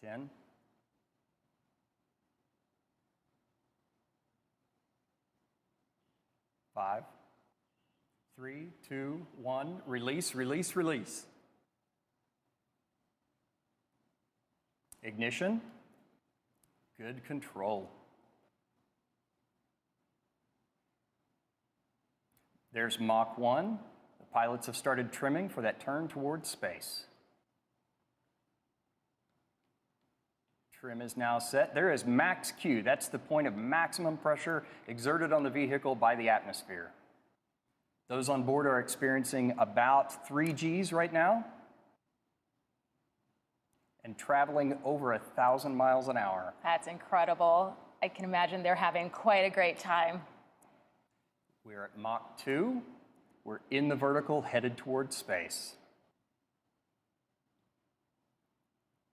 10. 5, 3, 2, 1. Release, release, release. Ignition. Good control. There's Mach 1. The pilots have started trimming for that turn towards space. Trim is now set. There is max Q. That's the point of maximum pressure exerted on the vehicle by the atmosphere. Those on board are experiencing about 3 Gs right now and traveling over 1,000 miles an hour. That's incredible. I can imagine they're having quite a great time. We're at Mach 2. We're in the vertical, headed towards space.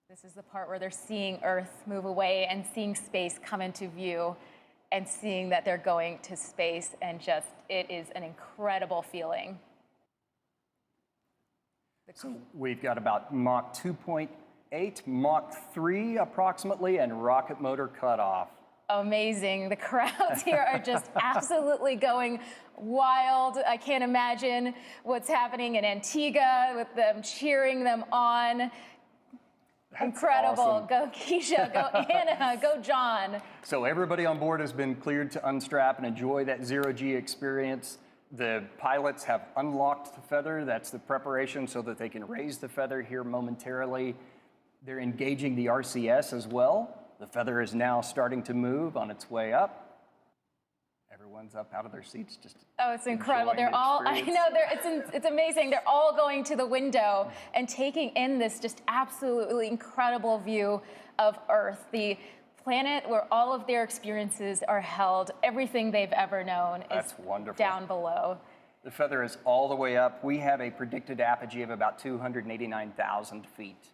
This is the part where they're seeing Earth move away and seeing space come into view and seeing that they're going to space, and just, it is an incredible feeling. So we've got about Mach 2.8, Mach 3 approximately, and rocket motor cutoff. Amazing. The crowds here are just absolutely going wild. I can't imagine what's happening in Antigua with them cheering them on. That's incredible. Awesome. Go Keisha, go Anna, go Jon. So everybody on board has been cleared to unstrap and enjoy that zero-G experience. The pilots have unlocked the feather. That's the preparation so that they can raise the feather here momentarily. They're engaging the RCS as well. The feather is now starting to move on its way up. Everyone's up out of their seats, just it's incredible. They're all, I know, it's amazing. They're all going to the window and taking in this just absolutely incredible view of Earth, the planet where all of their experiences are held. Everything they've ever known is down below. The feather is all the way up. We have a predicted apogee of about 289,000 feet.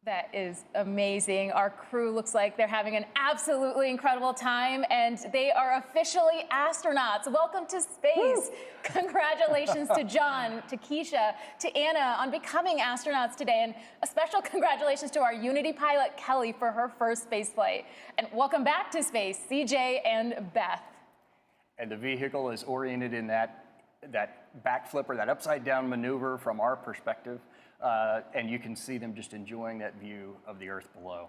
That is amazing. Our crew looks like they're having an absolutely incredible time, and they are officially astronauts. Welcome to space. Woo. Congratulations to Jon, to Keisha, to Anna on becoming astronauts today, and a special congratulations to our Unity pilot, Kelly, for her first space flight. And welcome back to space, CJ and Beth. And the vehicle is oriented in that backflip or that upside down maneuver from our perspective. And you can see them just enjoying that view of the Earth below.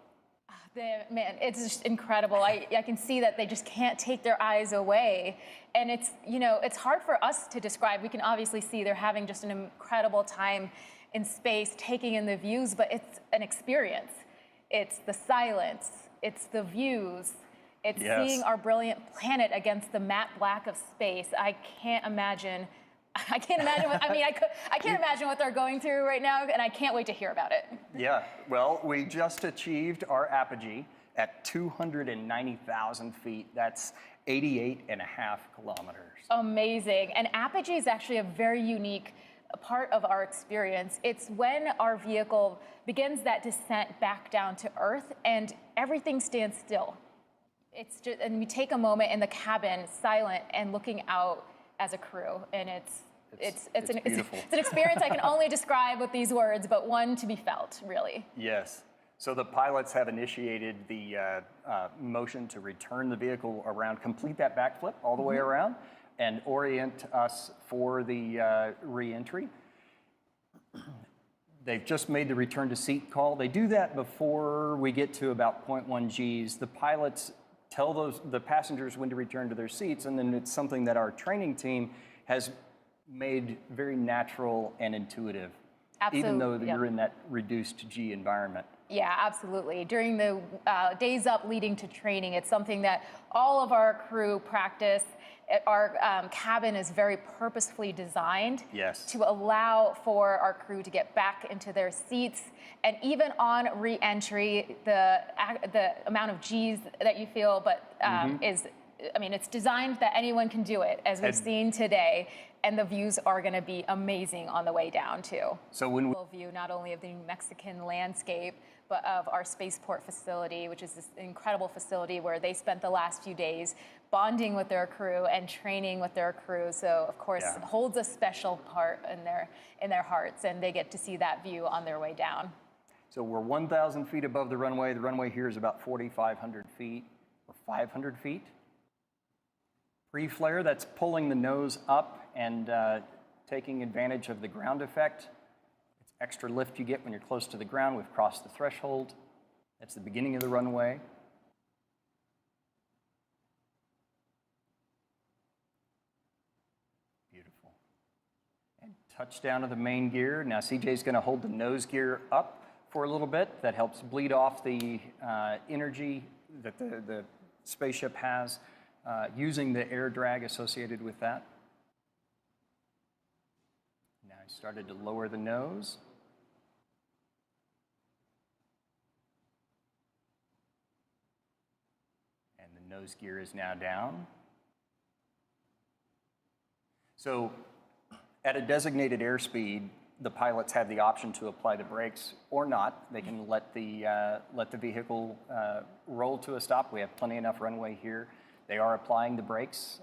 Man, it's just incredible. I can see that they just can't take their eyes away. And it's, you know, it's hard for us to describe. We can obviously see they're having just an incredible time in space, taking in the views, but it's an experience. It's the silence, it's the views, it's seeing our brilliant planet against the matte black of space. I can't imagine what, I mean, I can't imagine what they're going through right now, and I can't wait to hear about it. Yeah, well, we just achieved our apogee at 290,000 feet. That's 88.5 kilometers. Amazing. And apogee is actually a very unique part of our experience. It's when our vehicle begins that descent back down to Earth and everything stands still. It's just, and we take a moment in the cabin, silent and looking out as a crew, and it's an experience I can only describe with these words, but one to be felt, really. Yes. So the pilots have initiated the motion to return the vehicle around, complete that backflip all the way around, and orient us for the re-entry. They've just made the return to seat call. They do that before we get to about 0.1 Gs. The pilots tell the passengers when to return to their seats, and then it's something that our training team has made very natural and intuitive, even though you're in that reduced G environment. Yeah, absolutely. During the days up leading to training, it's something that all of our crew practice. Our cabin is very purposefully designed to allow for our crew to get back into their seats. And even on re-entry, the amount of G's that you feel, but is, I mean, it's designed that anyone can do it, as we've seen today. And the views are going to be amazing on the way down, too. So when we'll view not only of the New Mexican landscape, but of our spaceport facility, which is this incredible facility where they spent the last few days bonding with their crew and training with their crew. So, of course, it holds a special part in their hearts, and they get to see that view on their way down. So we're 1,000 feet above the runway. The runway here is about 4,500 feet or 500 feet. Pre-flare, that's pulling the nose up and taking advantage of the ground effect. It's extra lift you get when you're close to the ground. We've crossed the threshold. That's the beginning of the runway. Beautiful. And touchdown of the main gear. Now CJ's going to hold the nose gear up for a little bit. That helps bleed off the energy that the spaceship has, using the air drag associated with that. Now I started to lower the nose. And the nose gear is now down. So at a designated airspeed, the pilots have the option to apply the brakes or not. They can let the vehicle roll to a stop. We have plenty enough runway here. They are applying the brakes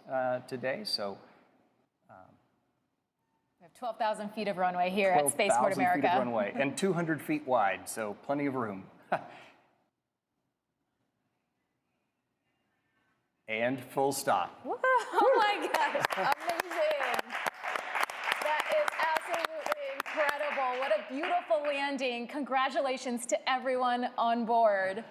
today, so. We have 12,000 feet of runway here at Spaceport 12,000 America. feet of runway and 200 feet wide, so plenty of room. And full stop. Woo! Oh my gosh, amazing. That is absolutely incredible. What a beautiful landing. Congratulations to everyone on board.